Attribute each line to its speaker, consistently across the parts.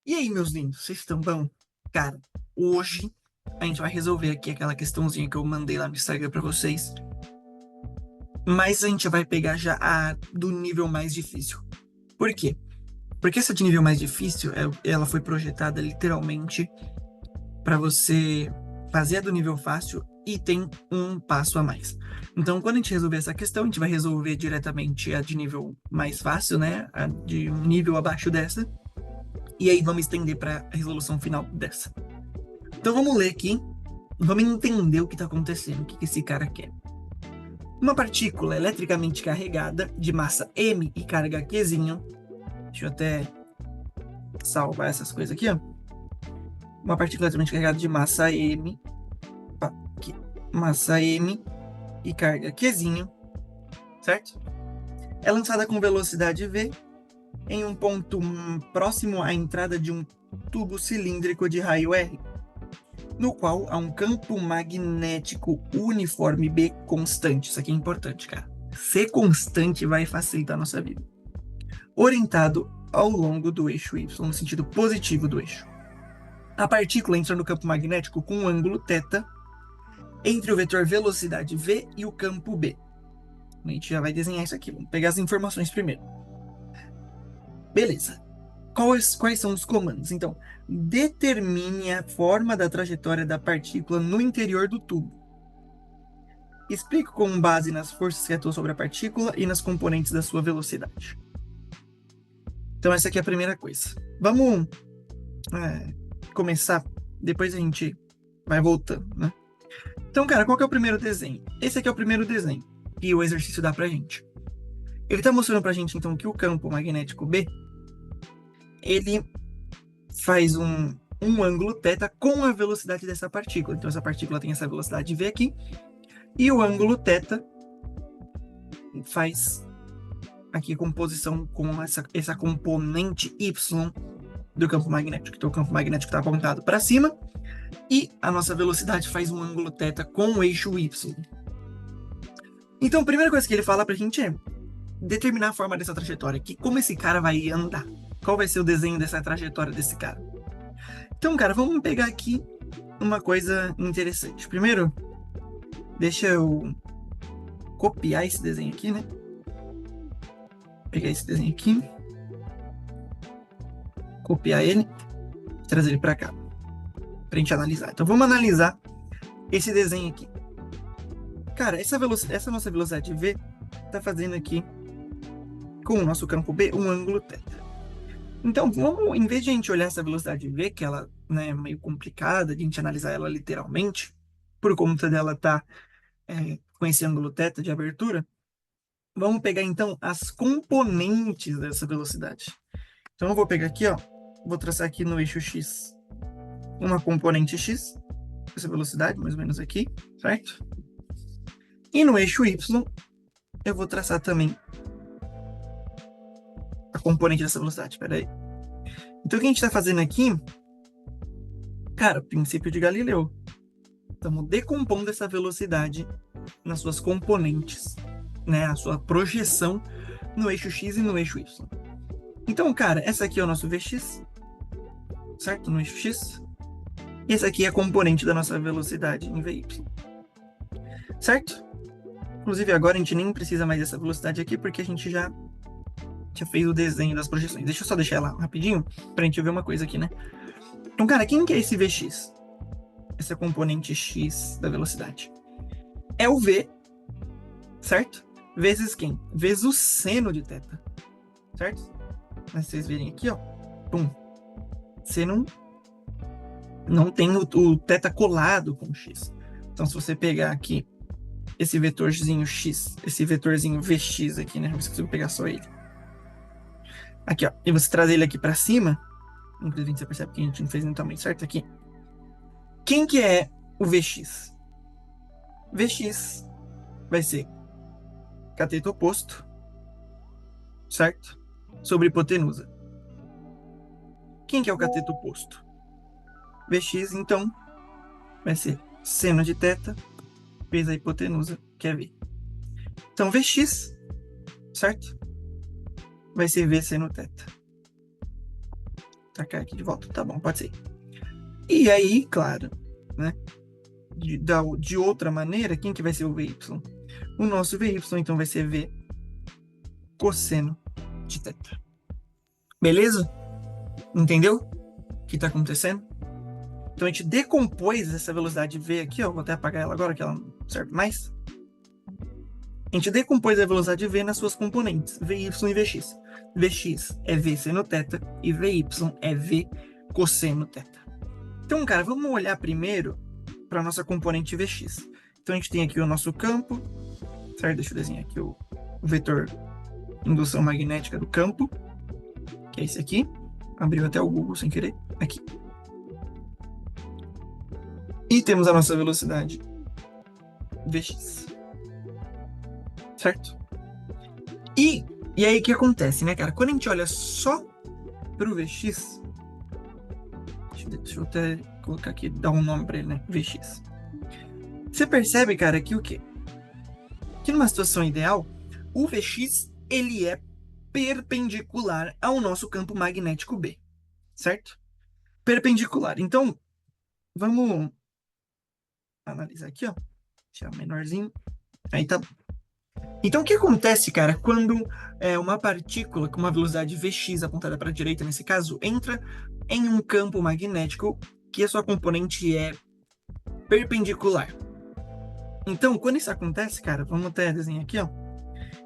Speaker 1: E aí, meus lindos, vocês estão bom? Cara, hoje a gente vai resolver aqui aquela questãozinha que eu mandei lá no Instagram pra vocês, mas a gente vai pegar já a do nível mais difícil. Por quê? Porque essa de nível mais difícil, ela foi projetada literalmente pra você fazer a do nível fácil e tem um passo a mais. Então, quando a gente resolver essa questão, a gente vai resolver diretamente a de nível mais fácil, né? A de um nível abaixo dessa. E aí vamos estender para a resolução final dessa. Então vamos ler aqui, vamos entender o que está acontecendo, o que esse cara quer. Uma partícula eletricamente carregada de massa m e carga Qzinho, deixa eu até salvar essas coisas aqui, ó. Uma partícula eletricamente carregada de massa m, aqui, massa m e carga Qzinho, certo? É lançada com velocidade v em um ponto próximo à entrada de um tubo cilíndrico de raio R, no qual há um campo magnético uniforme B constante. Isso aqui é importante, cara. Ser constante vai facilitar a nossa vida. Orientado ao longo do eixo Y, no sentido positivo do eixo. A partícula entra no campo magnético com um ângulo θ entre o vetor velocidade V e o campo B. A gente já vai desenhar isso aqui. Vamos pegar as informações primeiro. Beleza. Quais são os comandos? Então, determine a forma da trajetória da partícula no interior do tubo. Explique com base nas forças que atuam sobre a partícula e nas componentes da sua velocidade. Então, essa aqui é a primeira coisa. Vamos começar, depois a gente vai voltando, né? Então, cara, qual que é o primeiro desenho? Esse aqui é o primeiro desenho que o exercício dá pra gente. Ele está mostrando pra gente, então, que o campo magnético B, ele faz um ângulo θ com a velocidade dessa partícula. Então, essa partícula tem essa velocidade V aqui, e o ângulo θ faz aqui composição com essa componente Y do campo magnético. Então, o campo magnético está apontado para cima e a nossa velocidade faz um ângulo θ com o eixo Y. Então, a primeira coisa que ele fala para a gente é determinar a forma dessa trajetória aqui, como esse cara vai andar, qual vai ser o desenho dessa trajetória desse cara. Então, cara, vamos pegar aqui uma coisa interessante. Primeiro, deixa eu copiar esse desenho aqui, né? Pegar esse desenho aqui, copiar ele, trazer ele para cá, para a gente analisar. Então, vamos analisar esse desenho aqui. Cara, essa nossa velocidade V está fazendo aqui, com o nosso campo B, um ângulo θ. Então, vamos, em vez de a gente olhar essa velocidade V, que ela, né, é meio complicada de a gente analisar ela literalmente, por conta dela estar com esse ângulo θ de abertura, vamos pegar então as componentes dessa velocidade. Então eu vou pegar aqui, ó, vou traçar aqui no eixo X uma componente X, essa velocidade, mais ou menos aqui, certo? E no eixo Y eu vou traçar também a componente dessa velocidade, peraí. Então o que a gente está fazendo aqui, cara, princípio de Galileu. Estamos decompondo essa velocidade nas suas componentes, né? A sua projeção no eixo X e no eixo Y. Então, cara, essa aqui é o nosso Vx, certo? No eixo X. E essa aqui é a componente da nossa velocidade em Vy, certo? Inclusive, agora a gente nem precisa mais dessa velocidade aqui, porque a gente já fez o desenho das projeções. Deixa eu só deixar ela rapidinho, pra gente ver uma coisa aqui, né? Então, cara, quem que é esse Vx? Essa componente X da velocidade. É o V, certo? Vezes quem? Vezes o seno de θ, certo? Mas vocês verem aqui, ó, pum, seno não tem o θ colado com o x. Então, se você pegar aqui esse vetorzinho x, esse vetorzinho vx aqui, né? Não consigo pegar só ele. Aqui, ó, e você trazer ele aqui para cima, inclusive você percebe que a gente não fez nem tamanho certo aqui. Quem que é o Vx? Vx vai ser cateto oposto, certo? Sobre hipotenusa. Quem que é o cateto oposto? Vx, então, vai ser seno de θ vezes a hipotenusa, que é V. Então, Vx, certo? Vai ser V seno θ. tacar aqui de volta. Tá bom, pode ser. E aí, claro, né? De outra maneira, quem que vai ser o VY? O nosso VY, então, vai ser V cosseno de θ. Beleza? Entendeu o que está acontecendo? Então, a gente decompôs essa velocidade V aqui, ó. Vou até apagar ela agora, que ela não serve mais. A gente decompôs a velocidade V nas suas componentes, Vy e Vx. Vx é V seno θ e Vy é V cosseno θ. Então, cara, vamos olhar primeiro para a nossa componente Vx. Então, a gente tem aqui o nosso campo, certo? Deixa eu desenhar aqui o vetor indução magnética do campo, que é esse aqui. Abriu até o Google sem querer. Aqui. E temos a nossa velocidade Vx. Certo? E aí o que acontece, né, cara? Quando a gente olha só para o Vx, deixa eu até colocar aqui, dar um nome para ele, né? Vx. Você percebe, cara, que o quê? Que numa situação ideal, o Vx, ele é perpendicular ao nosso campo magnético B, certo? Perpendicular. Então, vamos analisar aqui, ó. Deixar menorzinho. Aí tá. Então, o que acontece, cara, quando uma partícula com uma velocidade Vx apontada para a direita, nesse caso, entra em um campo magnético que a sua componente é perpendicular? Então, quando isso acontece, cara, vamos até desenhar aqui, ó.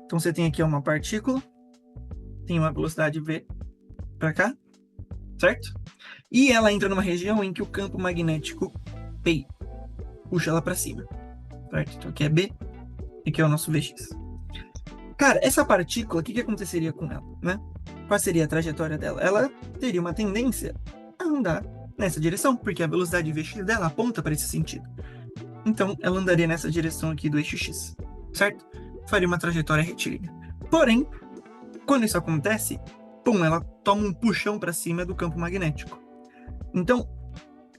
Speaker 1: Então, você tem aqui uma partícula, tem uma velocidade V para cá, certo? E ela entra numa região em que o campo magnético P puxa ela para cima, certo? Então, aqui é B e aqui é o nosso Vx. Cara, essa partícula, o que aconteceria com ela, né? Qual seria a trajetória dela? Ela teria uma tendência a andar nessa direção, porque a velocidade Vx dela aponta para esse sentido. Então, ela andaria nessa direção aqui do eixo X, certo? Faria uma trajetória retilínea. Porém, quando isso acontece, pum, ela toma um puxão para cima do campo magnético. Então,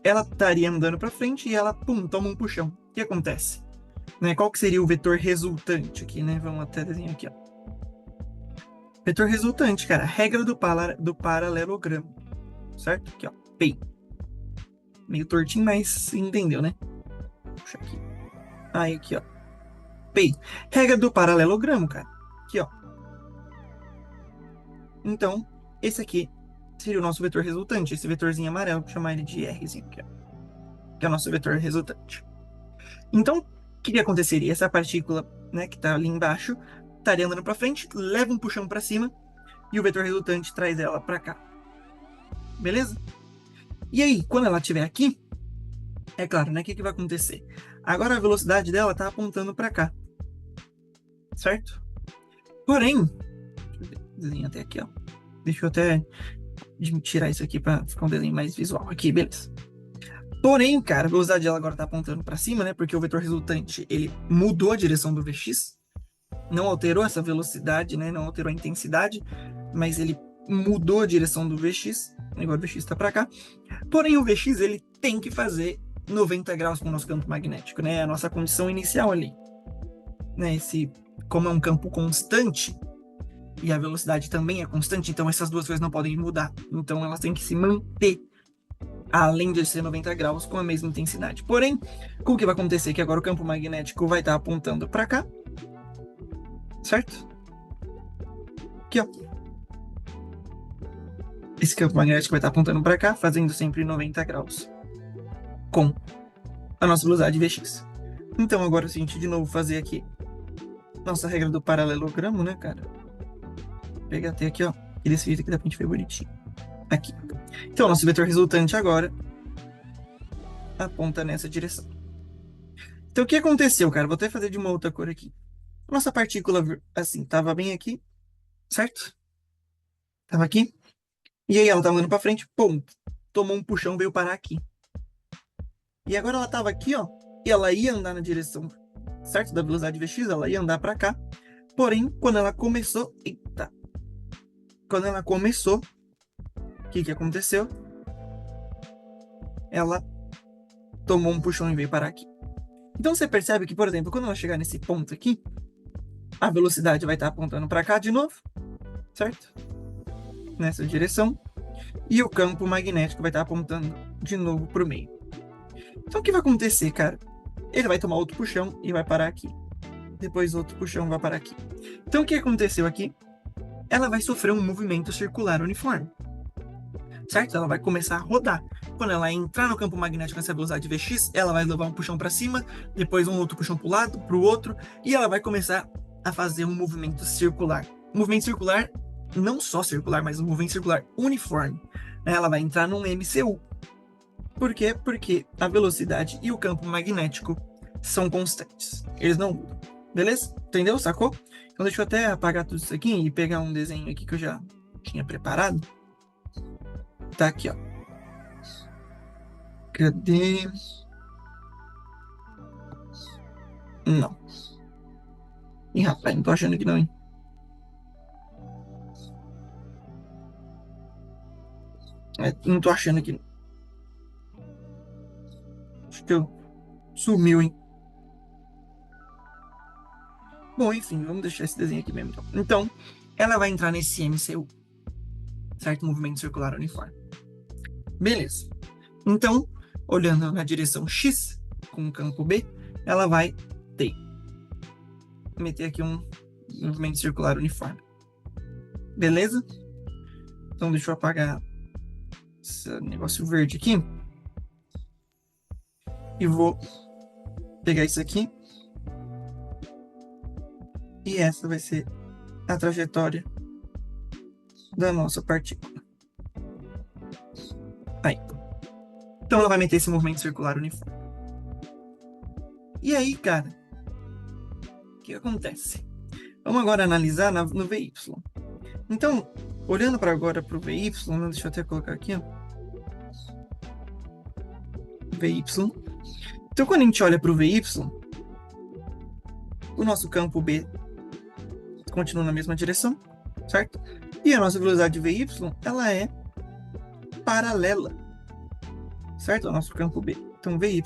Speaker 1: ela estaria andando para frente e ela, pum, toma um puxão. O que acontece? Né? Qual que seria o vetor resultante aqui, né? Vamos até desenhar aqui, ó. Vetor resultante, cara, regra do paralelogramo, certo? Aqui, ó, P. Meio tortinho, mas entendeu, né? Puxa aqui. Aí, aqui, ó. P. Regra do paralelogramo, cara. Aqui, ó. Então, esse aqui seria o nosso vetor resultante. Esse vetorzinho amarelo, vou chamar ele de Rzinho aqui, ó. Que é o nosso vetor resultante. Então, o que aconteceria? Essa partícula, né, que está ali embaixo, estaria andando para frente, leva um puxão para cima e o vetor resultante traz ela para cá. Beleza? E aí, quando ela estiver aqui, é claro, né, o que vai acontecer? Agora a velocidade dela está apontando para cá. Certo? Porém, deixa eu desenhar até aqui, ó. Deixa eu até tirar isso aqui para ficar um desenho mais visual. Aqui, beleza. Porém, cara, a velocidade dela agora está apontando para cima, né? Porque o vetor resultante, ele mudou a direção do Vx. Não alterou essa velocidade, né? Não alterou a intensidade, mas ele mudou a direção do Vx. Agora o Vx está para cá. Porém, o Vx, ele tem que fazer 90 graus com o nosso campo magnético, né? A nossa condição inicial ali. Né? Como é um campo constante, e a velocidade também é constante, então essas duas coisas não podem mudar. Então elas têm que se manter, além de ser 90 graus, com a mesma intensidade. Porém, o que vai acontecer? Que agora o campo magnético vai estar apontando para cá, certo? Aqui, ó. Esse campo magnético vai estar apontando para cá, fazendo sempre 90 graus com a nossa velocidade Vx. Então, agora, se a gente de novo fazer aqui nossa regra do paralelogramo, né, cara? Vou pegar até aqui, ó. E desse jeito aqui dá pra gente ver bonitinho. Aqui. Então, o nosso vetor resultante agora aponta nessa direção. Então, o que aconteceu, cara? Vou até fazer de uma outra cor aqui. Nossa partícula, assim, tava bem aqui, certo? Tava aqui. E aí ela tava andando pra frente, pum, tomou um puxão, veio parar aqui. E agora ela tava aqui, ó, e ela ia andar na direção, certo? Da velocidade Vx, ela ia andar pra cá. Porém, quando ela começou... Eita! Quando ela começou, o que aconteceu? Ela tomou um puxão e veio parar aqui. Então você percebe que, por exemplo, quando ela chegar nesse ponto aqui, a velocidade vai estar apontando para cá de novo, certo? Nessa direção. e o campo magnético vai estar apontando de novo para o meio. Então, o que vai acontecer, cara? Ele vai tomar outro puxão e vai parar aqui. Depois outro puxão vai parar aqui. Então, o que aconteceu aqui? Ela vai sofrer um movimento circular uniforme. Certo? Ela vai começar a rodar. Quando ela entrar no campo magnético nessa velocidade Vx, ela vai levar um puxão para cima, depois um outro puxão para o lado, para o outro, e ela vai começar a fazer um movimento circular. Um movimento circular, não só circular, mas um movimento circular uniforme. Ela vai entrar num MCU. Por quê? Porque a velocidade e o campo magnético são constantes. Eles não mudam. Beleza? Entendeu? Sacou? Então deixa eu até apagar tudo isso aqui e pegar um desenho aqui que eu já tinha preparado. Tá aqui, ó. Cadê? Não. Ih, rapaz, não tô achando aqui não, hein? Não tô achando aqui. Acho que eu sumiu, hein? Bom, enfim, vamos deixar esse desenho aqui mesmo. Então, ela vai entrar nesse MCU. Certo? Movimento circular uniforme. Beleza. Então, olhando na direção X, com o campo B, ela vai meter aqui um movimento circular uniforme. Beleza? Então, deixa eu apagar esse negócio verde aqui. E vou pegar isso aqui. E essa vai ser a trajetória da nossa partícula. Aí. Então ela vai meter esse movimento circular uniforme. E aí, cara, o que acontece? Vamos agora analisar no VY. Então, olhando para agora para o VY, deixa eu até colocar aqui, ó. VY. Então, quando a gente olha para o VY, o nosso campo B continua na mesma direção, certo? E a nossa velocidade VY, ela é paralela, certo? Ao nosso campo B. Então, VY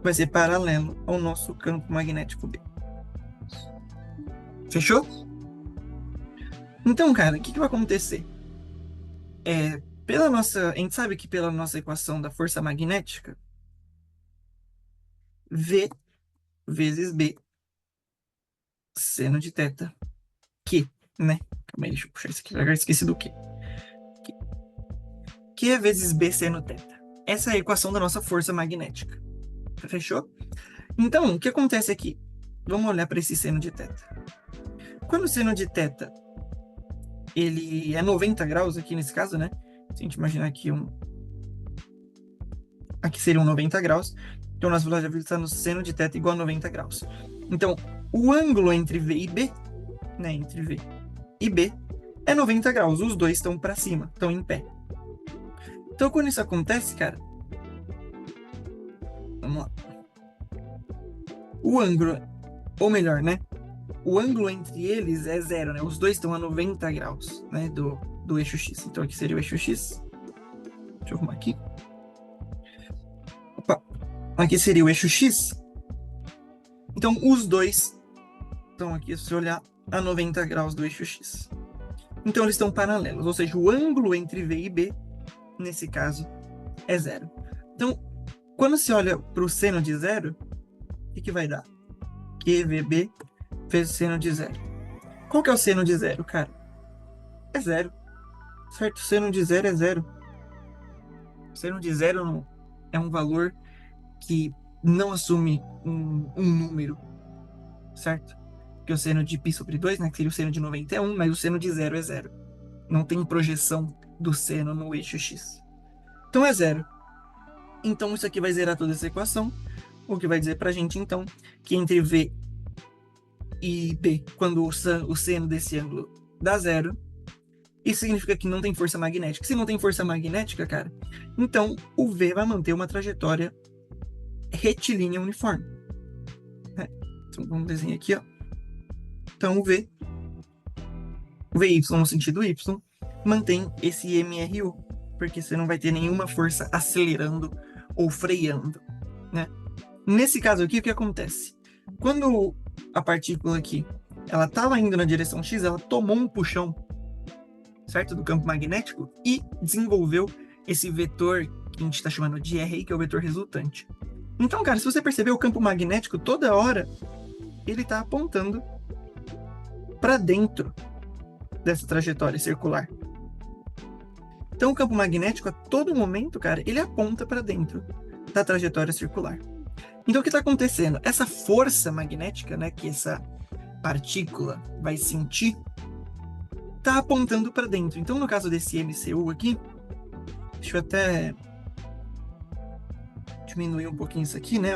Speaker 1: vai ser paralelo ao nosso campo magnético B. Fechou? Então, cara, o que vai acontecer? A gente sabe que pela nossa equação da força magnética, V vezes B seno de θ, Q, né? Calma aí, deixa eu puxar isso aqui, eu esqueci do Q. Q vezes B seno θ. Essa é a equação da nossa força magnética. Fechou? Então, o que acontece aqui? Vamos olhar para esse seno de θ. Quando o seno de θ ele é 90 graus aqui nesse caso, né? Se a gente imaginar aqui aqui seriam 90 graus. Então, nossa velocidade está no seno de θ igual a 90 graus. Então, o ângulo entre V e B, né? Entre V e B é 90 graus. Os dois estão para cima, estão em pé. Então, quando isso acontece, cara, vamos lá. O ângulo, ou melhor, né? O ângulo entre eles é zero, né? Os dois estão a 90 graus, né? Do eixo X. Então, aqui seria o eixo X. Deixa eu arrumar aqui. Opa. Aqui seria o eixo X. Então, os dois estão aqui, se você olhar, a 90 graus do eixo X. Então, eles estão paralelos. Ou seja, o ângulo entre V e B, nesse caso, é zero. Então, quando se olha para o seno de zero, o que vai dar? QVB vezes seno de zero. Qual que é o seno de zero, cara? É zero. Certo? O seno de zero é zero. O seno de zero é um valor que não assume um número, certo? Porque o seno de π sobre 2, né, que seria o seno de 90 é 1, mas o seno de zero é zero. Não tem projeção do seno no eixo X. Então é zero. Então isso aqui vai zerar toda essa equação, o que vai dizer pra gente, então, que entre V e B, quando o seno desse ângulo dá zero, isso significa que não tem força magnética. Se não tem força magnética, cara, então o V vai manter uma trajetória retilínea uniforme. Então vamos desenhar aqui, ó. Então o VY no sentido Y mantém esse MRU, porque você não vai ter nenhuma força acelerando ou freando, né? Nesse caso aqui, o que acontece? Quando a partícula aqui, ela estava indo na direção X, ela tomou um puxão certo? Do campo magnético, e desenvolveu esse vetor que a gente está chamando de R, que é o vetor resultante. Então, cara, se você perceber, o campo magnético, toda hora, ele está apontando para dentro dessa trajetória circular. Então, o campo magnético, a todo momento, cara, ele aponta para dentro da trajetória circular. Então, o que está acontecendo? Essa força magnética, né, que essa partícula vai sentir, está apontando para dentro. Então, no caso desse MCU aqui, deixa eu até diminuir um pouquinho isso aqui, né?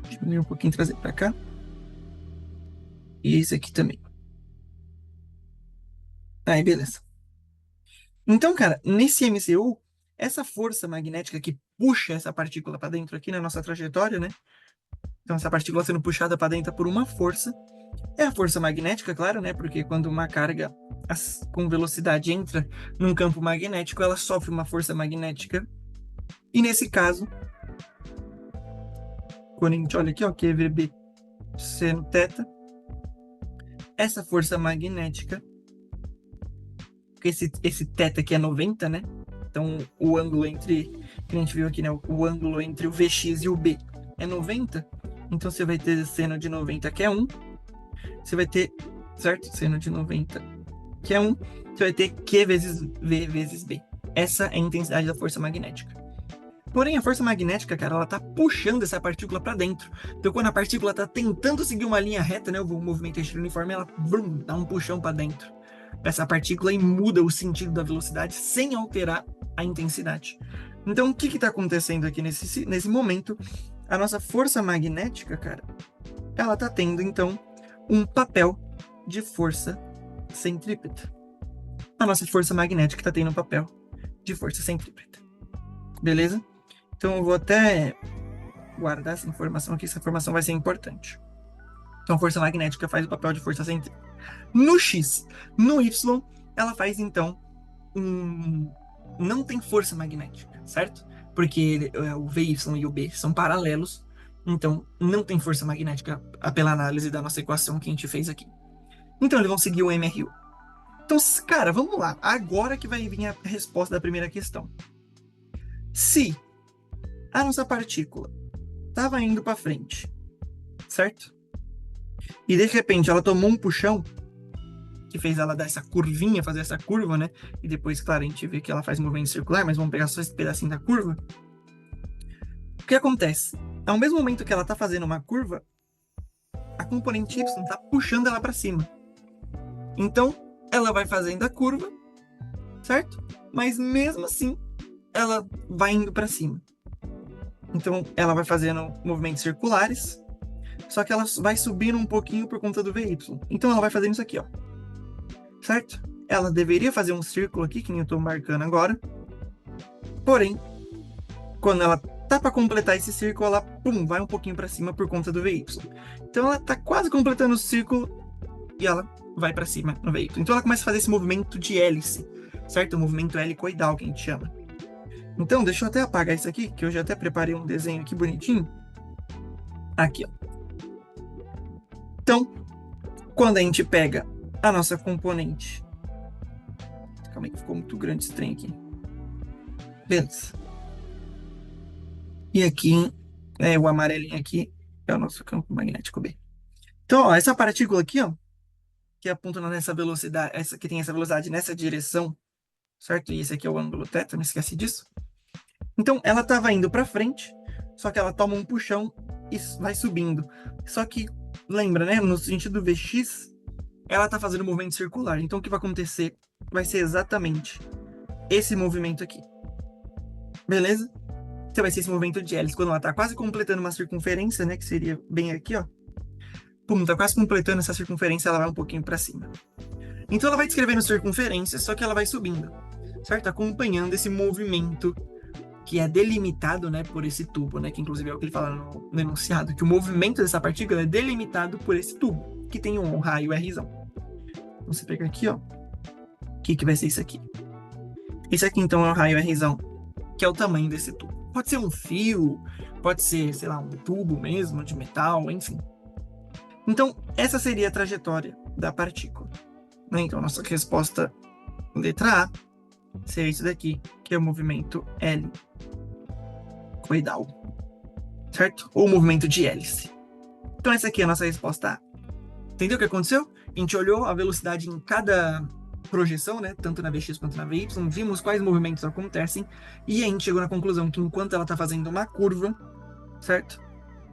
Speaker 1: Diminuir um pouquinho, trazer para cá. E esse aqui também. Aí, beleza. Então, cara, nesse MCU, essa força magnética que puxa essa partícula para dentro aqui na nossa trajetória, né? Então, essa partícula sendo puxada para dentro por uma força, é a força magnética, claro, né? Porque quando uma carga com velocidade entra num campo magnético, ela sofre uma força magnética. E nesse caso, quando a gente olha aqui, ó, QVB seno θ, essa força magnética, esse θ aqui é 90, né? Então, o ângulo entre, que a gente viu aqui, né? O ângulo entre o VX e o B é 90. Então, você vai ter seno de 90, que é 1. Você vai ter, certo? Seno de 90, que é 1. Você vai ter Q vezes V vezes B. Essa é a intensidade da força magnética. Porém, a força magnética, cara, ela tá puxando essa partícula para dentro. Então, quando a partícula tá tentando seguir uma linha reta, né? O movimento uniforme, ela dá um puxão para dentro essa partícula e muda o sentido da velocidade sem alterar a intensidade. Então, o que está acontecendo aqui nesse momento? A nossa força magnética, cara, ela está tendo, então, um papel de força centrípeta. A nossa força magnética está tendo um papel de força centrípeta. Beleza? Então, eu vou até guardar essa informação aqui, essa informação vai ser importante. Então, a força magnética faz o papel de força centrípeta. No X, no Y, ela faz, então, não tem força magnética, certo? Porque o VY e o B são paralelos, então não tem força magnética pela análise da nossa equação que a gente fez aqui. Então, eles vão seguir o MRU. Então, cara, vamos lá. Agora que vai vir a resposta da primeira questão. Se a nossa partícula estava indo para frente, certo? E, de repente, ela tomou um puxão que fez ela dar essa curvinha, fazer essa curva, né? E depois, claro, a gente vê que ela faz movimento circular, mas vamos pegar só esse pedacinho da curva. O que acontece? Ao mesmo momento que ela está fazendo uma curva, a componente Y está puxando ela para cima. Então, ela vai fazendo a curva, certo? Mas mesmo assim, ela vai indo para cima. Então, ela vai fazendo movimentos circulares, só que ela vai subindo um pouquinho por conta do VY. Então, ela vai fazendo isso aqui, ó. Certo? Ela deveria fazer um círculo aqui, que nem eu estou marcando agora. Porém, quando ela tá para completar esse círculo, ela vai um pouquinho para cima por conta do VY. Então, ela tá quase completando o círculo e ela vai para cima no VY. Então, ela começa a fazer esse movimento de hélice, certo? O movimento helicoidal, que a gente chama. Então, deixa eu até apagar isso aqui, que eu já até preparei um desenho aqui bonitinho. Aqui, ó. Então, quando a gente pega a nossa componente... Calma aí, que ficou muito grande esse trem aqui. Beleza. E aqui, o amarelinho aqui, é o nosso campo magnético B. Então, ó, essa partícula aqui, ó, que aponta nessa velocidade, essa que tem essa velocidade nessa direção, certo? E esse aqui é o ângulo θ, não esquece disso. Então, ela estava indo para frente, só que ela toma um puxão e vai subindo. Só que, lembra, né? No sentido VX, ela está fazendo um movimento circular. Então, o que vai acontecer vai ser exatamente esse movimento aqui. Beleza? Então, vai ser esse movimento de hélice. Quando ela está quase completando uma circunferência, né? Que seria bem aqui, ó. Tá quase completando essa circunferência, ela vai um pouquinho para cima. Então, ela vai descrevendo circunferência, só que ela vai subindo, certo? Acompanhando esse movimento que é delimitado, né, por esse tubo, né? Que inclusive é o que ele fala no enunciado, que o movimento dessa partícula é delimitado por esse tubo, que tem um raio Rzão. Então, você pega aqui, ó. O que vai ser isso aqui? Esse aqui, então, é o raio Rzão, que é o tamanho desse tubo. Pode ser um fio, pode ser, sei lá, um tubo mesmo, de metal, enfim. Então, essa seria a trajetória da partícula. Né? Então, a nossa resposta Letra A seria isso daqui, que é o movimento helicoidal, certo? Ou movimento de hélice. Então essa aqui é a nossa resposta A. Entendeu o que aconteceu? A gente olhou a velocidade em cada projeção, né? Tanto na Vx quanto na Vy, vimos quais movimentos acontecem e a gente chegou na conclusão que enquanto ela está fazendo uma curva, certo?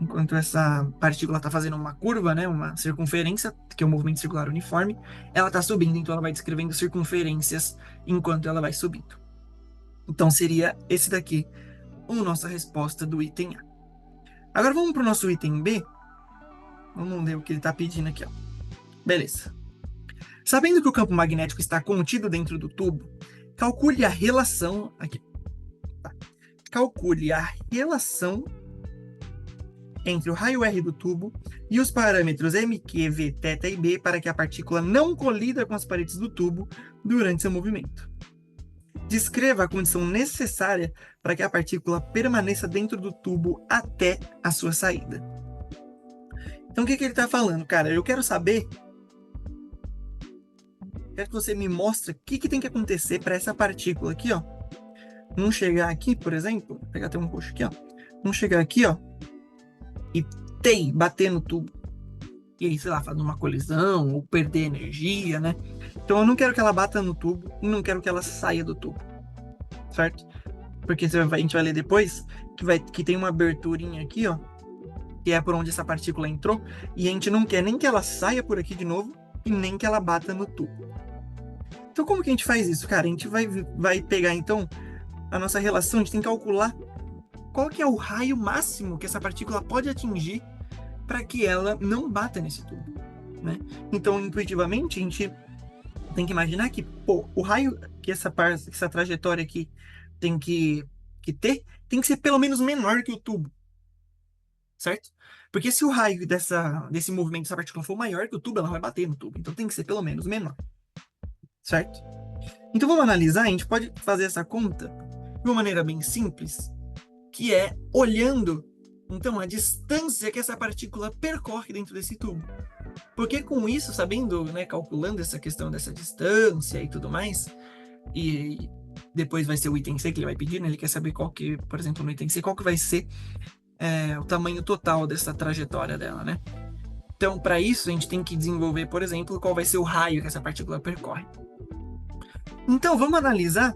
Speaker 1: Enquanto essa partícula está fazendo uma curva, né? Uma circunferência, que é o movimento circular uniforme, ela está subindo, então ela vai descrevendo circunferências enquanto ela vai subindo. Então seria esse daqui a nossa resposta do item A. Agora vamos para o nosso item B. Vamos ler o que ele está pedindo aqui, ó. Beleza. Sabendo que o campo magnético está contido dentro do tubo, calcule a relação aqui. Tá. Calcule a relação entre o raio R do tubo e os parâmetros M, Q, V, θ e B para que a partícula não colida com as paredes do tubo durante seu movimento. Descreva a condição necessária para que a partícula permaneça dentro do tubo até a sua saída. Então, o que ele está falando? Cara, eu quero saber... Quero que você me mostre o que tem que acontecer para essa partícula aqui, ó. Não chegar aqui, por exemplo... Vou pegar até um roxo aqui, ó. Não chegar aqui, ó. E bater no tubo. E aí, sei lá, fazer uma colisão ou perder energia, né? Então, eu não quero que ela bata no tubo e não quero que ela saia do tubo. Certo? Porque a gente vai ler depois que tem uma aberturinha aqui, ó. Que é por onde essa partícula entrou. E a gente não quer nem que ela saia por aqui de novo e nem que ela bata no tubo. Então, como que a gente faz isso, cara? A gente vai pegar, então, a nossa relação, a gente tem que calcular qual que é o raio máximo que essa partícula pode atingir para que ela não bata nesse tubo, né? Então, intuitivamente, a gente tem que imaginar que, pô, o raio que essa trajetória aqui tem que ter, tem que ser pelo menos menor que o tubo, certo? Porque se o raio desse movimento dessa partícula for maior que o tubo, ela vai bater no tubo. Então, tem que ser pelo menos menor, certo? Então, vamos analisar, a gente pode fazer essa conta de uma maneira bem simples, que é olhando, então, a distância que essa partícula percorre dentro desse tubo. Porque com isso, sabendo, né, calculando essa questão dessa distância e tudo mais, e depois vai ser o item C que ele vai pedir, né? Ele quer saber qual que, por exemplo, no item C, qual que vai ser o tamanho total dessa trajetória dela, né? Então, para isso, a gente tem que desenvolver, por exemplo, qual vai ser o raio que essa partícula percorre. Então, vamos analisar,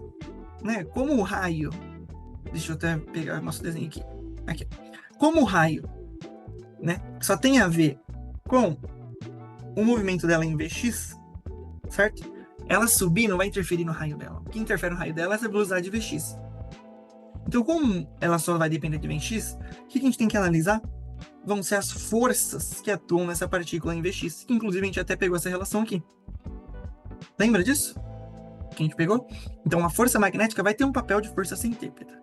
Speaker 1: né, como o raio... Deixa eu até pegar o nosso desenho aqui. Aqui. Como o raio, né, só tem a ver com o movimento dela em Vx, certo? Ela subir não vai interferir no raio dela. O que interfere no raio dela é essa velocidade de Vx. Então, como ela só vai depender de Vx, o que a gente tem que analisar? Vão ser as forças que atuam nessa partícula em Vx. Que, inclusive, a gente até pegou essa relação aqui. Lembra disso? Que a gente pegou? Então, a força magnética vai ter um papel de força centrípeta.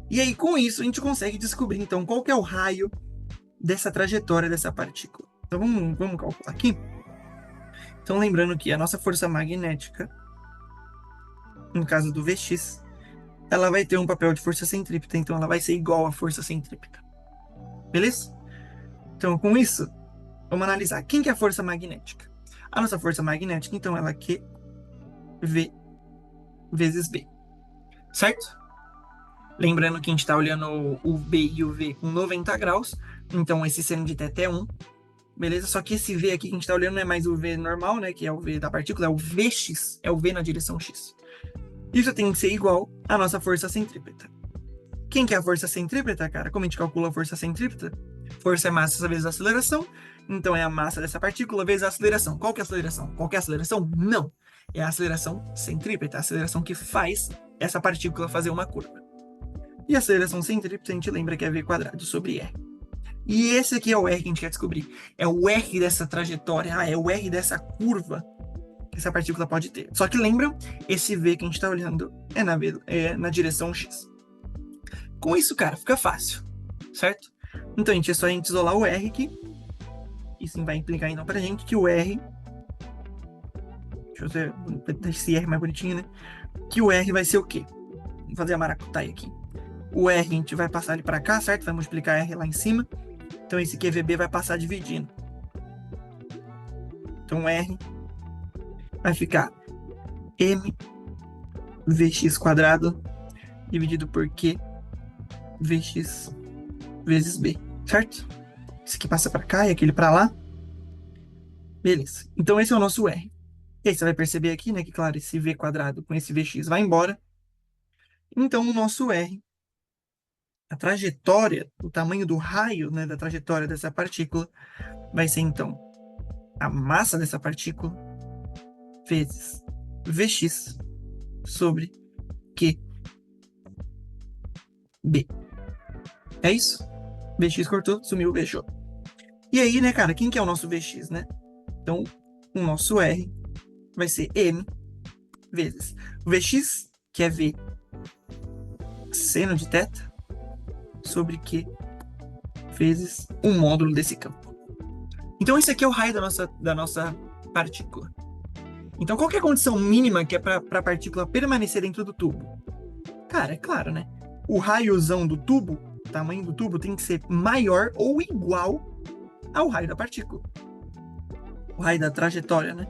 Speaker 1: E aí, com isso, a gente consegue descobrir, então, qual que é o raio dessa trajetória dessa partícula. Então, vamos calcular aqui. Então, lembrando que a nossa força magnética, no caso do Vx, ela vai ter um papel de força centrípeta, então ela vai ser igual à força centrípeta. Beleza? Então, com isso, vamos analisar. Quem que é a força magnética? A nossa força magnética, então, ela é QV vezes B. Certo? Lembrando que a gente está olhando o B e o V com 90 graus, então esse seno de θ é 1, beleza? Só que esse V aqui que a gente está olhando não é mais o V normal, né? Que é o V da partícula, é o Vx, é o V na direção X. Isso tem que ser igual à nossa força centrípeta. Quem que é a força centrípeta, cara? Como a gente calcula a força centrípeta? Força é massa vezes aceleração, então é a massa dessa partícula vezes a aceleração. Qual que é a aceleração? Qualquer aceleração? Não. É a aceleração centrípeta, a aceleração que faz essa partícula fazer uma curva. E a aceleração centrípeta, a gente lembra que é V² sobre R. E esse aqui é o R que a gente quer descobrir. É o R dessa trajetória, é o R dessa curva que essa partícula pode ter. Só que lembram, esse V que a gente está olhando é na direção X. Com isso, cara, fica fácil, certo? Então, gente, é só a gente isolar o R aqui. Isso vai implicar, então, pra gente que o R... Deixa eu deixar esse R mais bonitinho, né? Que o R vai ser o quê? Vamos fazer a maracutaia aqui. O R a gente vai passar ele para cá, certo? Vai multiplicar R lá em cima. Então, esse QVB vai passar dividindo. Então, R vai ficar m vx quadrado dividido por q vx vezes b, certo? Esse aqui passa para cá e aquele para lá. Beleza. Então esse é o nosso r. E aí você vai perceber aqui, né, que claro, esse v quadrado com esse vx vai embora. Então o nosso r, a trajetória, o tamanho do raio, né, da trajetória dessa partícula vai ser então a massa dessa partícula vezes Vx sobre QB. É isso? Vx cortou, sumiu, fechou. E aí, né, cara, quem que é o nosso Vx, né? Então, o nosso R vai ser M vezes o Vx, que é V seno de θ, sobre Q vezes o módulo desse campo. Então, esse aqui é o raio da nossa partícula. Então, qual que é a condição mínima que é para a partícula permanecer dentro do tubo? Cara, é claro, né? O raiozão do tubo, o tamanho do tubo, tem que ser maior ou igual ao raio da partícula. O raio da trajetória, né?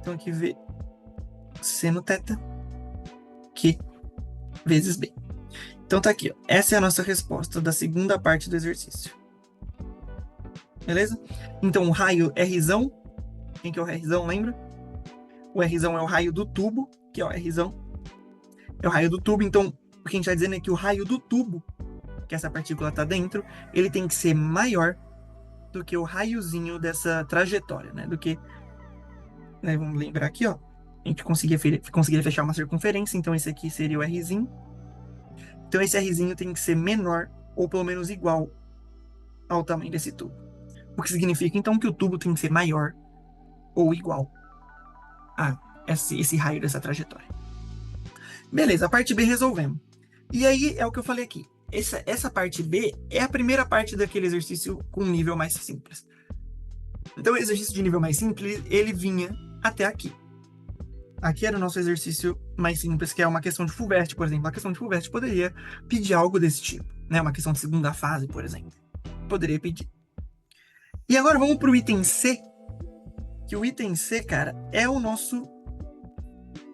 Speaker 1: Então, aqui V seno θ, Q vezes B. Então, tá aqui, ó. Essa é a nossa resposta da segunda parte do exercício. Beleza? Então, o raio Rzão, quem que é o Rzão, lembra? O Rzão é o raio do tubo, que é o Rzão. É o raio do tubo, então, o que a gente está dizendo é que o raio do tubo, que essa partícula está dentro, ele tem que ser maior do que o raiozinho dessa trajetória, né? Do que, né, vamos lembrar aqui, ó, a gente conseguia fechar uma circunferência, então esse aqui seria o Rzinho. Então esse Rzinho tem que ser menor, ou pelo menos igual ao tamanho desse tubo. O que significa, então, que o tubo tem que ser maior ou igual a esse raio dessa trajetória. Beleza, a parte B resolvemos. E aí é o que eu falei aqui. Essa parte B é a primeira parte daquele exercício com um nível mais simples. Então, o exercício de nível mais simples, ele vinha até aqui. Aqui era o nosso exercício mais simples, que é uma questão de Fulvestre, por exemplo. A questão de Fulvestre poderia pedir algo desse tipo, né? Uma questão de segunda fase, por exemplo. Poderia pedir. E agora vamos para o item C, que o item C, cara, é o nosso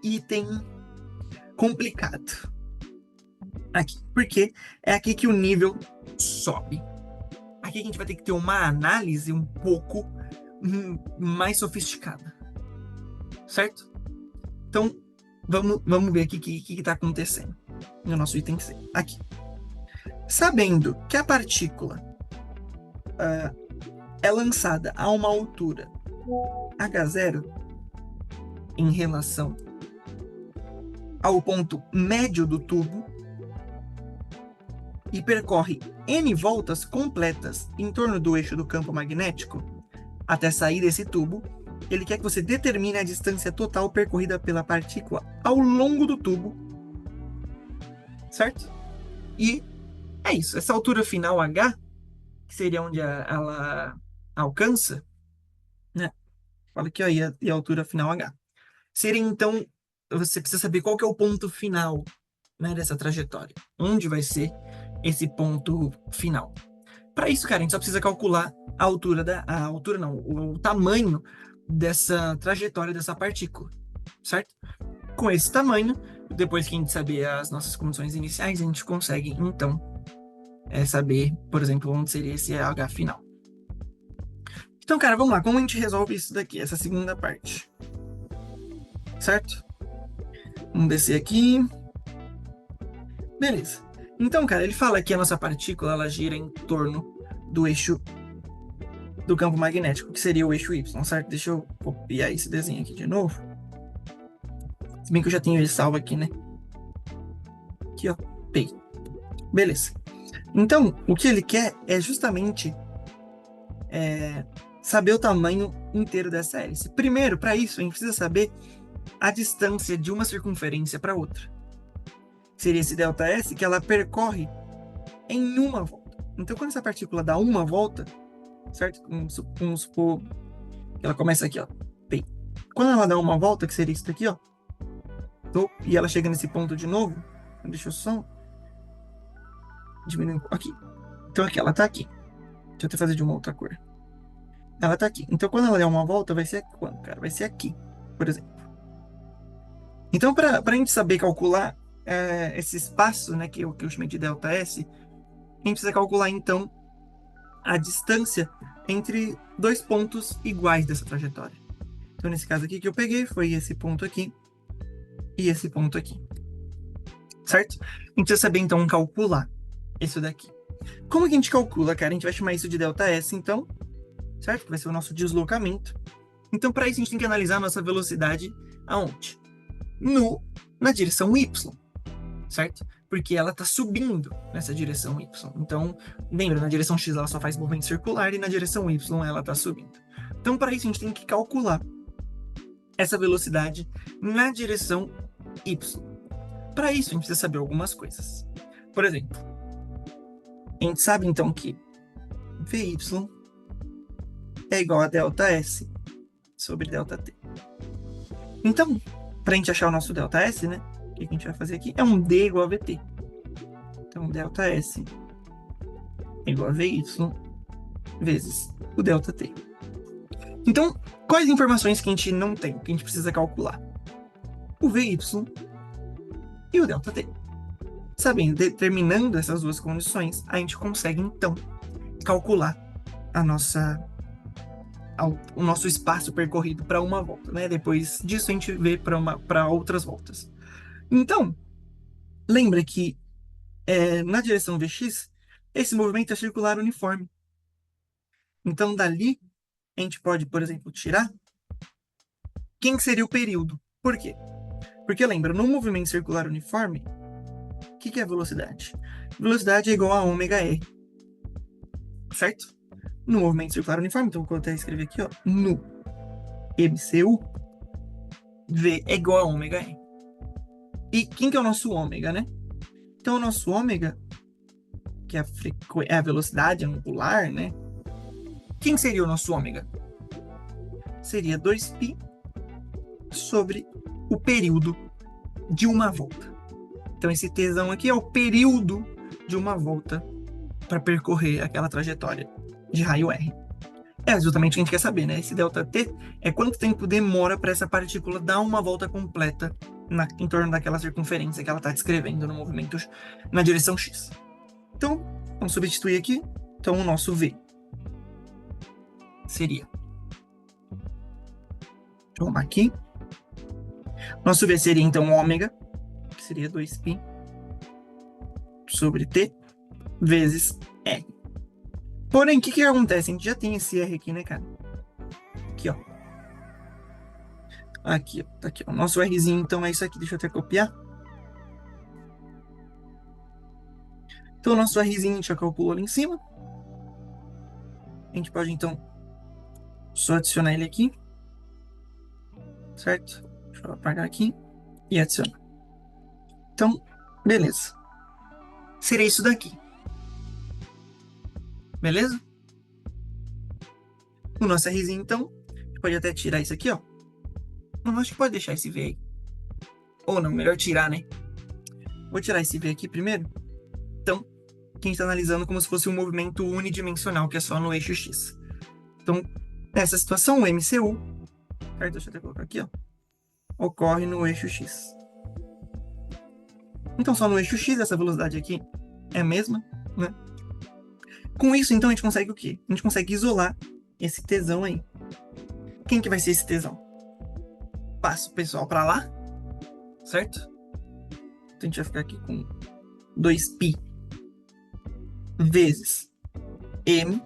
Speaker 1: item complicado. Aqui, porque é aqui que o nível sobe. Aqui a gente vai ter que ter uma análise um pouco mais sofisticada. Certo? Então, vamos ver aqui o que está acontecendo no nosso item C. Aqui. Sabendo que a partícula é lançada a uma altura h0 em relação ao ponto médio do tubo e percorre n voltas completas em torno do eixo do campo magnético até sair desse tubo, ele quer que você determine a distância total percorrida pela partícula ao longo do tubo, certo? E é isso, essa altura final H, que seria onde ela alcança, né? Fala aqui, ó, e a altura final H. Seria, então, você precisa saber qual que é o ponto final, né, dessa trajetória. Onde vai ser esse ponto final. Para isso, cara, a gente só precisa calcular a altura o tamanho dessa trajetória dessa partícula, certo? Com esse tamanho, depois que a gente saber as nossas condições iniciais, a gente consegue, então, saber, por exemplo, onde seria esse H final. Então, cara, vamos lá. Como a gente resolve isso daqui, essa segunda parte? Certo? Vamos descer aqui. Beleza. Então, cara, ele fala que a nossa partícula, ela gira em torno do eixo do campo magnético, que seria o eixo Y, certo? Deixa eu copiar esse desenho aqui de novo. Se bem que eu já tenho ele salvo aqui, né? Aqui, ó. Peguei. Beleza. Então, o que ele quer é justamente saber o tamanho inteiro dessa hélice. Primeiro, para isso, a gente precisa saber a distância de uma circunferência para outra. Seria esse ΔS que ela percorre em uma volta. Então, quando essa partícula dá uma volta, certo? Vamos supor que ela começa aqui, ó. P. Quando ela dá uma volta, que seria isso daqui, ó. E ela chega nesse ponto de novo. Deixa eu só diminuir aqui. Então, aqui, ela tá aqui. Deixa eu até fazer de uma outra cor. Ela tá aqui. Então, quando ela der uma volta, vai ser quando, cara? Vai ser aqui, por exemplo. Então, para a gente saber calcular esse espaço, né, que eu chamei de ΔS, a gente precisa calcular, então, a distância entre dois pontos iguais dessa trajetória. Então, nesse caso aqui que eu peguei, foi esse ponto aqui e esse ponto aqui, certo? A gente precisa saber, então, calcular isso daqui. Como que a gente calcula, cara? A gente vai chamar isso de ΔS, então, certo? Que vai ser o nosso deslocamento. Então, para isso, a gente tem que analisar a nossa velocidade aonde? Na direção Y, certo? Porque ela está subindo nessa direção Y. Então, lembra, na direção X ela só faz movimento circular e na direção Y ela está subindo. Então, para isso, a gente tem que calcular essa velocidade na direção Y. Para isso, a gente precisa saber algumas coisas. Por exemplo, a gente sabe, então, que Vy é igual a ΔS sobre ΔT. Então, para a gente achar o nosso ΔS, né? O que a gente vai fazer aqui? É um D igual a VT. Então, ΔS é igual a VY vezes o ΔT. Então, quais informações que a gente não tem, que a gente precisa calcular? O VY e o ΔT. Sabendo, determinando essas duas condições, a gente consegue, então, calcular o nosso espaço percorrido para uma volta, né? Depois disso, a gente vê para outras voltas. Então, lembra que na direção Vx, esse movimento é circular uniforme. Então, dali, a gente pode, por exemplo, tirar quem seria o período. Por quê? Porque lembra, no movimento circular uniforme, o que é a velocidade? Velocidade é igual a ômega-r, certo? No movimento circular uniforme, então vou até escrever aqui, ó, no MCU, V é igual a ômega-r. E quem que é o nosso ômega, né? Então, o nosso ômega, que é a velocidade angular, né? Quem seria o nosso ômega? Seria 2π sobre o período de uma volta. Então, esse Tzão aqui é o período de uma volta para percorrer aquela trajetória de raio R. É justamente o que a gente quer saber, né? Esse ΔT é quanto tempo demora para essa partícula dar uma volta completa em torno daquela circunferência que ela está descrevendo no movimento na direção X. Então, vamos substituir aqui. Então, o nosso V seria... Deixa eu arrumar aqui. Nosso V seria, então, ômega, que seria 2π sobre T vezes R. Porém, o que acontece? A gente já tem esse R aqui, né, cara? Aqui, ó. Aqui, ó. Tá aqui, ó. Nosso Rzinho, então, é isso aqui. Deixa eu até copiar. Então, o nosso Rzinho a gente já calculou ali em cima. A gente pode, então, só adicionar ele aqui. Certo? Deixa eu apagar aqui e adicionar. Então, beleza. Seria isso daqui. Beleza? O nosso Rzinho, então, a gente pode até tirar isso aqui, ó. Não, acho que pode deixar esse V aí. Ou não, melhor tirar, né? Vou tirar esse V aqui primeiro. Então, a gente está analisando como se fosse um movimento unidimensional, que é só no eixo X. Então, nessa situação, o MCU, certo? Deixa eu até colocar aqui, ó, ocorre no eixo X. Então, só no eixo X, essa velocidade aqui é a mesma, né? Com isso, então, a gente consegue o quê? A gente consegue isolar esse Tzão aí. Quem que vai ser esse Tzão? Passa o pessoal para lá, certo? Então, a gente vai ficar aqui com 2π vezes M,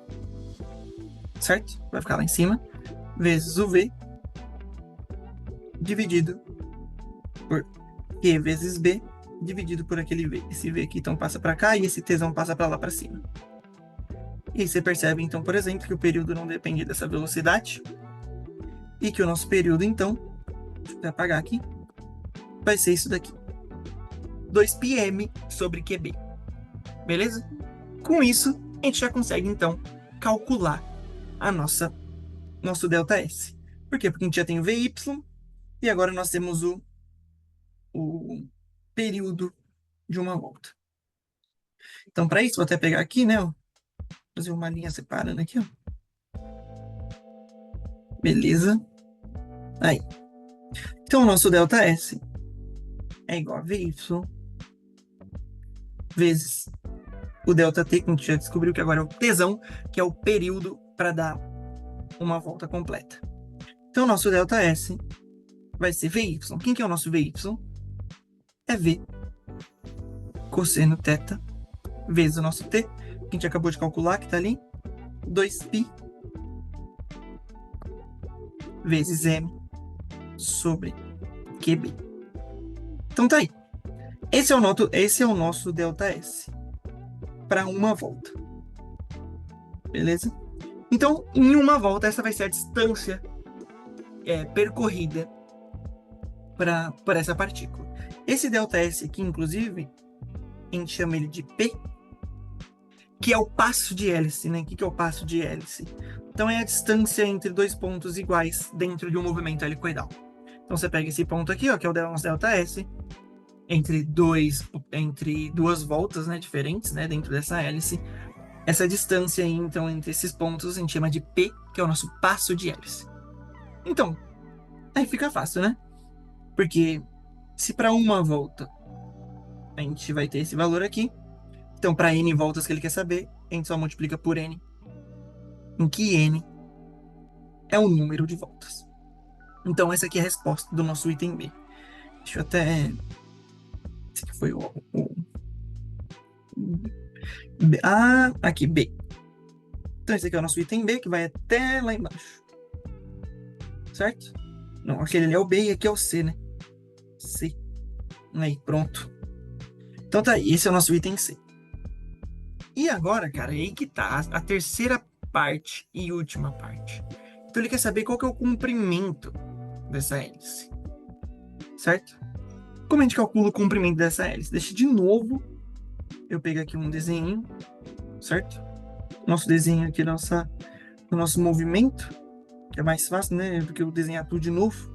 Speaker 1: certo? Vai ficar lá em cima, vezes o V, dividido por Q vezes B, dividido por aquele V. Esse V aqui, então, passa para cá e esse Tzão passa para lá para cima. E aí você percebe, então, por exemplo, que o período não depende dessa velocidade e que o nosso período, então, deixa eu apagar aqui, vai ser isso daqui. 2πm sobre QB. Beleza? Com isso, a gente já consegue, então, calcular nosso ΔS. Por quê? Porque a gente já tem o VY e agora nós temos o período de uma volta. Então, para isso, vou até pegar aqui, né? Ó, fazer uma linha separando aqui, ó. Beleza. Aí. Então, o nosso ΔS é igual a VY vezes o ΔT, que a gente já descobriu que agora é o Tzão, que é o período para dar uma volta completa. Então, o nosso ΔS vai ser VY. Quem que é o nosso VY? É V cosseno θ vezes o nosso T, que a gente acabou de calcular, que está ali, 2π vezes M sobre QB. Então tá aí. Esse é o nosso ΔS para uma volta. Beleza? Então, em uma volta, essa vai ser a distância percorrida por essa partícula. Esse ΔS aqui, inclusive, a gente chama ele de P, que é o passo de hélice, né? O que é o passo de hélice? Então, é a distância entre dois pontos iguais dentro de um movimento helicoidal. Então, você pega esse ponto aqui, ó, que é o nosso ΔS, entre duas voltas, né, diferentes, né, dentro dessa hélice. Essa distância aí, então, entre esses pontos, a gente chama de P, que é o nosso passo de hélice. Então, aí fica fácil, né? Porque se para uma volta a gente vai ter esse valor aqui, então para n voltas que ele quer saber, a gente só multiplica por n, em que n é o número de voltas. Então essa aqui é a resposta do nosso item B. Deixa eu até... Esse aqui foi B. Ah, aqui, B. Então esse aqui é o nosso item B, que vai até lá embaixo. Certo? Não, aquele ali é o B e aqui é o C, né? C. Aí, pronto. Então tá aí, esse é o nosso item C. E agora, cara, é aí que tá a terceira parte e última parte. Então ele quer saber qual que é o comprimento dessa hélice. Certo? Como a gente calcula o comprimento dessa hélice? Deixa de novo eu pegar aqui um desenho, certo? Nosso desenho aqui, do nosso movimento, que é mais fácil, né? Do que eu desenhar tudo de novo.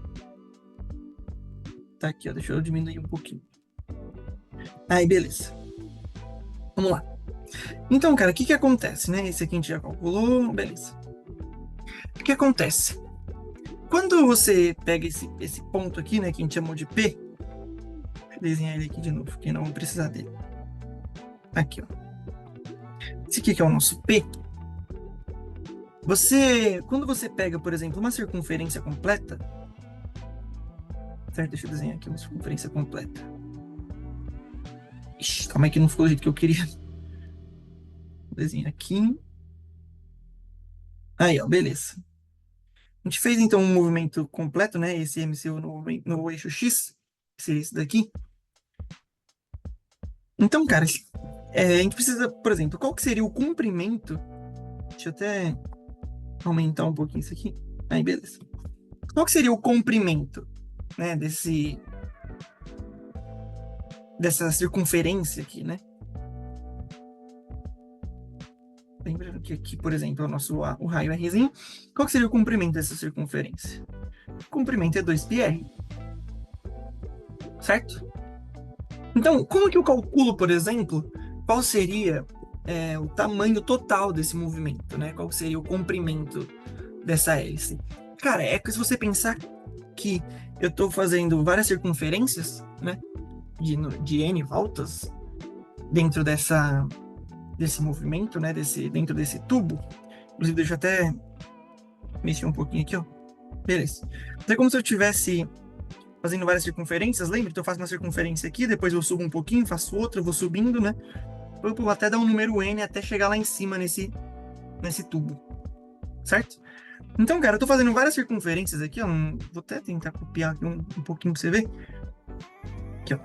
Speaker 1: Tá aqui, ó, deixa eu diminuir um pouquinho. Aí, beleza. Vamos lá. Então, cara, o que acontece, né? Esse aqui a gente já calculou, beleza. O que acontece? Quando você pega esse ponto aqui, né, que a gente chamou de P, deixa eu desenhar ele aqui de novo, porque não vou precisar dele. Aqui, ó. Esse aqui que é o nosso P. Quando você pega, por exemplo, uma circunferência completa, certo? Deixa eu desenhar aqui uma circunferência completa. Ixi, calma aí que não ficou do jeito que eu queria. Vou desenhar aqui. Aí, ó, beleza. A gente fez, então, um movimento completo, né? Esse MCU no eixo X, que seria esse daqui. Então, cara, a gente precisa, por exemplo, qual que seria o comprimento? Deixa eu até aumentar um pouquinho isso aqui. Aí, beleza. Qual que seria o comprimento, né, dessa circunferência aqui, né? Lembrando que aqui, por exemplo, o raio Rzinho. Qual que seria o comprimento dessa circunferência? O comprimento é 2πr. Certo? Então, como que eu calculo, por exemplo, qual seria o tamanho total desse movimento, né? Qual seria o comprimento dessa hélice? Cara, é que se você pensar que eu estou fazendo várias circunferências, né? De n voltas dentro desse movimento, né? Dentro desse tubo. Inclusive, deixa eu até mexer um pouquinho aqui, ó. Beleza. Então é como se eu estivesse fazendo várias circunferências, lembra? Então eu faço uma circunferência aqui, depois eu subo um pouquinho, faço outra, eu vou subindo, né? Eu vou até dar um número n até chegar lá em cima nesse tubo. Certo? Então, cara, eu tô fazendo várias circunferências aqui, ó. Vou até tentar copiar aqui um pouquinho pra você ver. Aqui, ó.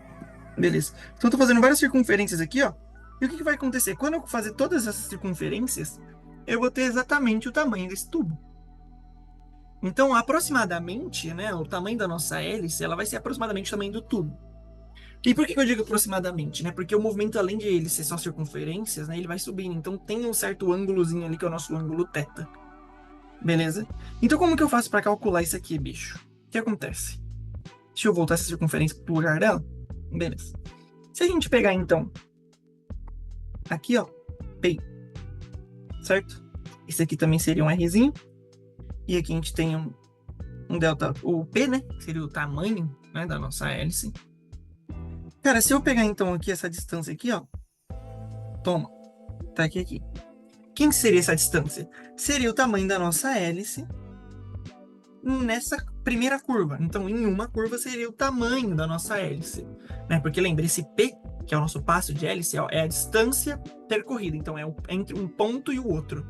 Speaker 1: Beleza. Então eu tô fazendo várias circunferências aqui, ó. E o que vai acontecer? Quando eu fazer todas essas circunferências, eu vou ter exatamente o tamanho desse tubo. Então, aproximadamente, né, o tamanho da nossa hélice, ela vai ser aproximadamente o tamanho do tubo. E por que eu digo aproximadamente, né? Porque o movimento, além de ele ser só circunferências, né, ele vai subindo. Então, tem um certo ângulozinho ali, que é o nosso ângulo θ. Beleza? Então, como que eu faço para calcular isso aqui, bicho? O que acontece? Deixa eu voltar essa circunferência pro lugar dela. Beleza. Se a gente pegar, então, aqui, ó, P, certo? Esse aqui também seria um Rzinho. E aqui a gente tem um delta, o P, né? Que seria o tamanho, né, da nossa hélice. Cara, se eu pegar então aqui essa distância aqui, ó. Toma. Tá aqui. Quem seria essa distância? Seria o tamanho da nossa hélice nessa primeira curva. Então, em uma curva seria o tamanho da nossa hélice, né? Porque lembra, esse P, que é o nosso passo de hélice, ó, é a distância percorrida. Então, é entre um ponto e o outro,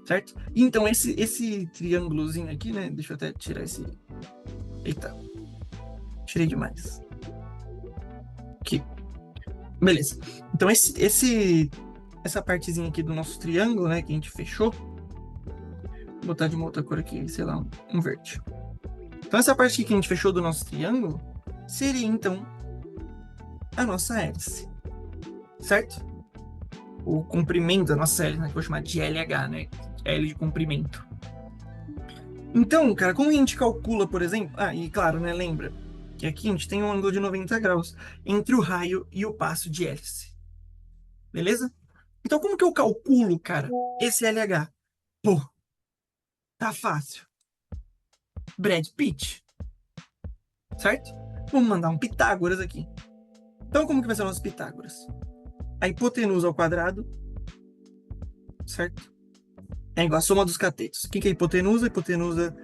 Speaker 1: certo? Então, esse triângulozinho aqui, né? Deixa eu até tirar esse... Eita, tirei demais. Aqui. Beleza. Então, essa partezinha aqui do nosso triângulo, né? Que a gente fechou. Vou botar de uma outra cor aqui, sei lá, um verde. Então, essa parte aqui que a gente fechou do nosso triângulo seria, então, a nossa hélice, certo? O comprimento da nossa hélice, né, que eu vou chamar de LH, né? L de comprimento. Então, cara, como a gente calcula, por exemplo... Ah, e claro, né, lembra que aqui a gente tem um ângulo de 90 graus entre o raio e o passo de hélice. Beleza? Então, como que eu calculo, cara, esse LH? Pô, tá fácil. Brad Pitt, certo? Vamos mandar um Pitágoras aqui. Então, como que vai ser o nosso Pitágoras? A hipotenusa ao quadrado, certo? É igual a soma dos catetos. O que é hipotenusa? Hipotenusa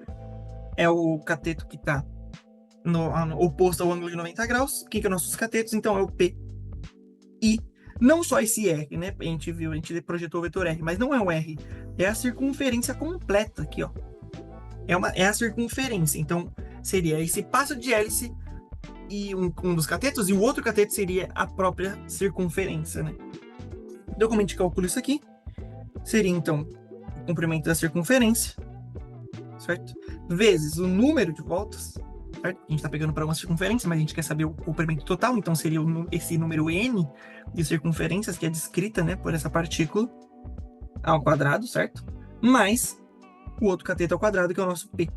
Speaker 1: é o cateto que está oposto ao ângulo de 90 graus. O que é nossos catetos? Então, é o P. E não só esse R, né? A gente viu, a gente projetou o vetor R, mas não é o R. É a circunferência completa aqui, ó. É a circunferência. Então, seria esse passo de hélice e um dos catetos, e o outro cateto seria a própria circunferência, né? Então, como a gente calcula isso aqui? Seria, então, o comprimento da circunferência, certo? Vezes o número de voltas, certo? A gente está pegando para uma circunferência, mas a gente quer saber o comprimento total, então seria esse número n de circunferências, que é descrita, né, por essa partícula ao quadrado, certo? Mais o outro cateto ao quadrado, que é o nosso P.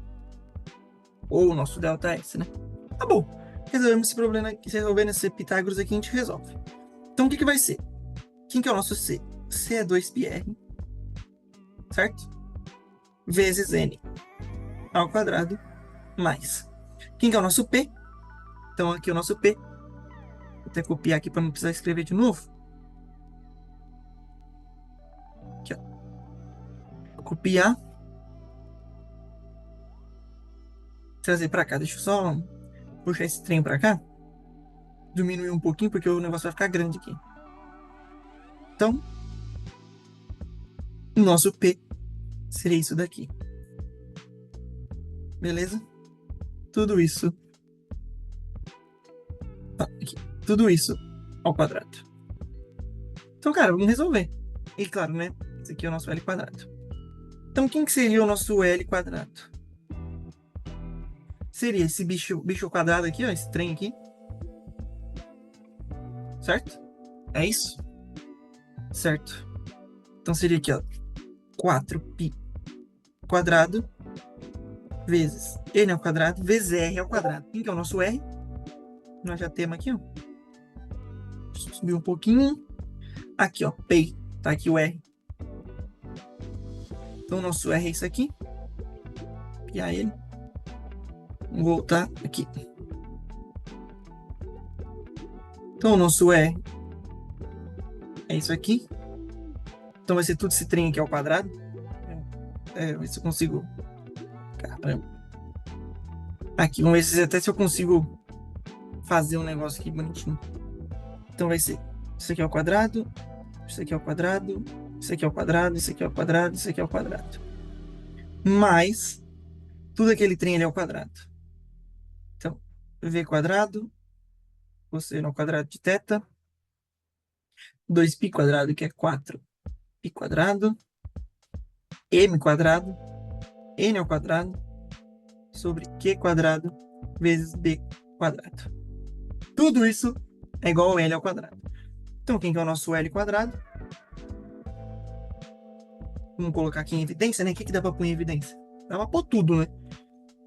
Speaker 1: Ou o nosso ΔS, né? Tá bom. Resolvemos esse problema aqui, resolvendo esse Pitágoras aqui, a gente resolve. Então, o que vai ser? Quem que é o nosso C? C é 2πr, certo? Vezes n ao quadrado, mais. Quem que é o nosso P? Então, aqui é o nosso P. Vou até copiar aqui para não precisar escrever de novo. Aqui, ó. Vou copiar. Trazer para cá. Deixa eu só puxar esse trem para cá. Diminuir um pouquinho, porque o negócio vai ficar grande aqui. Então, o nosso P seria isso daqui. Beleza? Tudo isso. Aqui. Tudo isso ao quadrado. Então, cara, vamos resolver. E claro, né? Esse aqui é o nosso L quadrado. Então, quem que seria o nosso L quadrado? Seria esse bicho quadrado aqui, ó, esse trem aqui. Certo? É isso? Certo. Então, seria aqui, ó, 4π quadrado vezes n ao quadrado vezes r ao quadrado. Quem que é o nosso r? Nós já temos aqui, ó. Deixa eu subir um pouquinho. Aqui, ó, P. Tá aqui o r. Então, o nosso r é isso aqui. Copiar ele. Vamos voltar aqui. Então, o nosso R é isso aqui. Então, vai ser tudo esse trem aqui ao quadrado. Ver se eu consigo... Caramba. Aqui, vamos ver até se eu consigo fazer um negócio aqui bonitinho. Então, vai ser isso aqui ao quadrado, isso aqui ao quadrado, isso aqui ao quadrado, isso aqui ao quadrado, isso aqui ao quadrado. Mais tudo aquele trem ali ao quadrado. Então, V quadrado, cosseno ao quadrado de θ, 2π quadrado, que é 4π quadrado, m quadrado, n ao quadrado, sobre q quadrado, vezes b quadrado. Tudo isso é igual a L ao quadrado. Então, quem que é o nosso L quadrado? Vamos colocar aqui em evidência, né? O que dá para pôr em evidência? Dá para pôr tudo, né?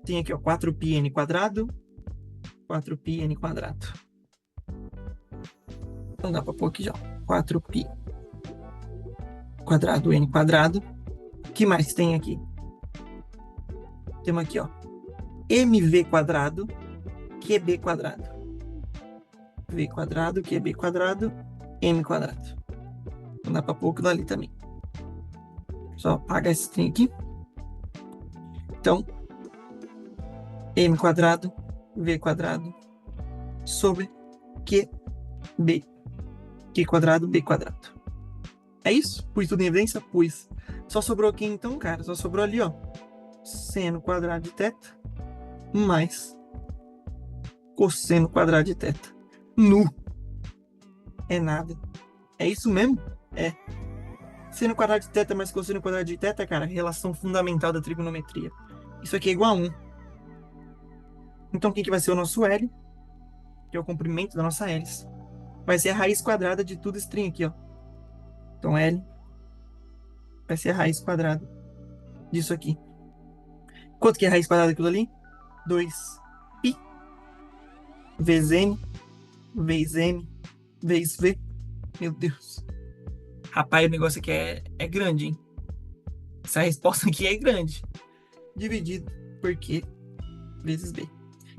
Speaker 1: Tem aqui, ó, 4πn quadrado, 4πn quadrado. Então, dá para pôr aqui já, 4π quadrado, n quadrado. O que mais tem aqui? Temos aqui, ó, mv quadrado, qb quadrado, V quadrado, que é B quadrado, M quadrado. Não dá para pôr aquilo ali também. Só apagar esse trem aqui. Então, M quadrado, V quadrado, sobre QB. Q quadrado, B quadrado. É isso? Pus tudo em evidência? Pus. Só sobrou aqui então, cara? Só sobrou ali, ó. Seno quadrado de θ mais cosseno quadrado de θ. Nu. É nada. É isso mesmo? É. Seno quadrado de θ mais cosseno quadrado de θ, cara, relação fundamental da trigonometria. Isso aqui é igual a 1. Então, quem que vai ser o nosso L? Que é o comprimento da nossa hélice. Vai ser a raiz quadrada de tudo esse trem aqui, ó. Então, L vai ser a raiz quadrada disso aqui. Quanto que é a raiz quadrada daquilo ali? 2π vezes n vezes m vezes v. Meu Deus. Rapaz, o negócio aqui é grande, hein? Essa resposta aqui é grande. Dividido por Q vezes B.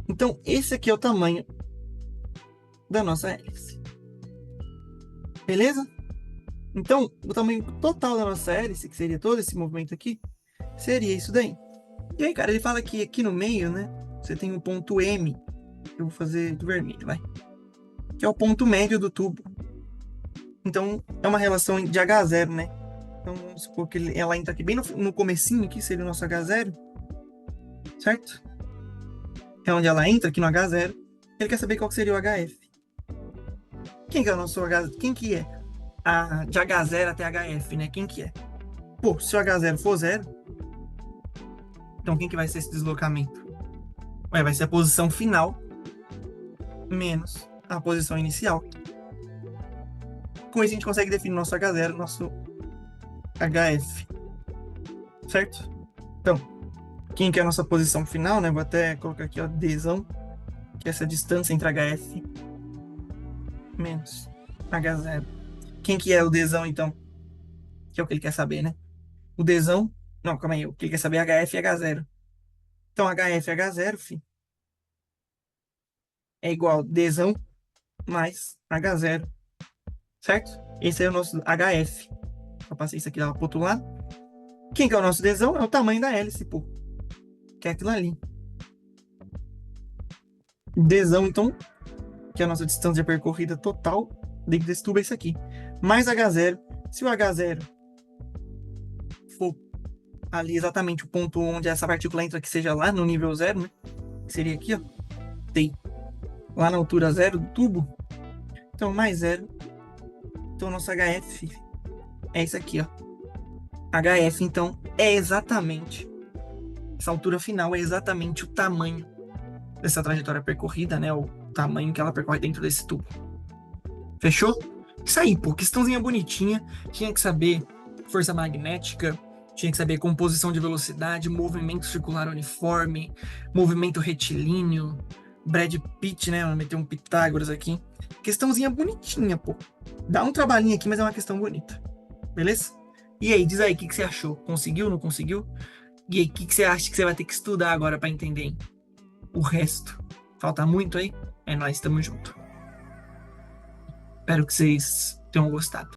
Speaker 1: Então, esse aqui é o tamanho da nossa hélice. Beleza? Então, o tamanho total da nossa hélice, que seria todo esse movimento aqui, seria isso daí. E aí, cara, ele fala que aqui no meio, né, você tem um ponto M. Eu vou fazer de vermelho, vai. Que é o ponto médio do tubo. Então, é uma relação de H0, né? Então, vamos supor que ela entra aqui bem no comecinho, aqui seria o nosso H0. Certo? É onde ela entra, aqui no H0. Ele quer saber qual que seria o HF. Quem que é o nosso H? Quem que é? De H0 até HF, né? Quem que é? Pô, se o H0 for 0, então quem que vai ser esse deslocamento? Ué, vai ser a posição final menos a posição inicial. Com isso a gente consegue definir nosso H0, nosso HF. Certo? Então, quem que é a nossa posição final, né? Vou até colocar aqui, ó, Dzão, que é essa distância entre HF menos H0. Quem que é o Dzão, então? Que é o que ele quer saber, né? O Dzão... Não, calma aí. O que ele quer saber é HF e H0. Então, HF e H0, fi, é igual a Dzão mais H0. Certo? Esse é o nosso HF. Eu passei isso aqui lá pro outro lado. Quem que é o nosso Dzão? É o tamanho da hélice, pô. Que é aquilo ali. Dzão, então, que é a nossa distância percorrida total dentro desse tubo, é isso aqui. Mais H0. Se o H0 for ali exatamente o ponto onde essa partícula entra, que seja lá no nível 0, né? Que seria aqui, ó. Tem lá na altura 0 do tubo. Então, mais 0. Então, nosso HF é isso aqui, ó. HF, então, é exatamente... Essa altura final é exatamente o tamanho dessa trajetória percorrida, né? O tamanho que ela percorre dentro desse tubo. Fechou? Isso aí, pô. Questãozinha bonitinha. Tinha que saber força magnética, tinha que saber composição de velocidade, movimento circular uniforme, movimento retilíneo, Brad Pitt, né? Vou meter um Pitágoras aqui. Questãozinha bonitinha, pô. Dá um trabalhinho aqui, mas é uma questão bonita. Beleza? E aí, diz aí, o que você achou? Conseguiu, não conseguiu? E aí, o que você acha que você vai ter que estudar agora para entender, hein? O resto? Falta muito aí? É nóis, tamo junto. Espero que vocês tenham gostado.